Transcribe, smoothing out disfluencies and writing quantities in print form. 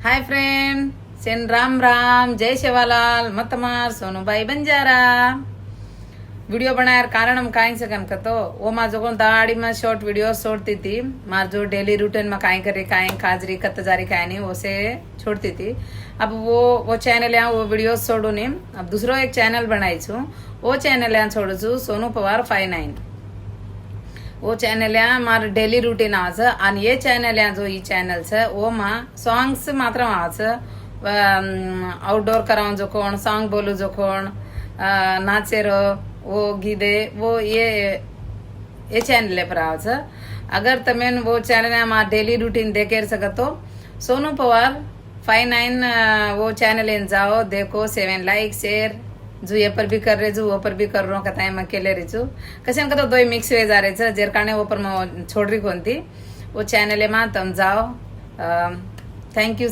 Hi friend, Sen Ram Ram, जय Sevalal, मतमार Sonubai Banjara. Video बनायर कारण हम काई से कम कतो वो मा जो दाड़ी में शॉर्ट वीडियो छोड़ती थी। मार जो डेली रूटीन में काई करे काई खाजरी कत जारी काई नहीं वो से छोड़ती थी। अब वो चैनल यहाँ वो वीडियो छोड़ू नहीं। अब दूसरो एक चैनल बनाई छू, वो चैनल यहाँ छोड़ू छू, सोनू पवार 59। वो चॅनल या मार डेली रुटीन आज आणि ये चॅनल या जो ई चॅनल छ वो मा सॉन्ग्स मात्र आज आउटडोर कराऊं जो कोण सॉन्ग बोलू जो कोण नाचे रो वो गीदे वो ये चॅनल पर आज अगर तमें वो चैनल या मार डेली रूटीन देखेर सकतो सोनू पवार 59 वो चैनल इन जाओ देखो 7 लाइक शेयर जो ये पर भी कर रहे जो वो पर भी कर रहा हूँ कथा मैं अकेले रही छू कशन का तो दो मिक्स वे जा रहे थे जेर काने वो पर मैं छोड़ रही कौन थी वो चैनल है मां तुम जाओ। Thank you.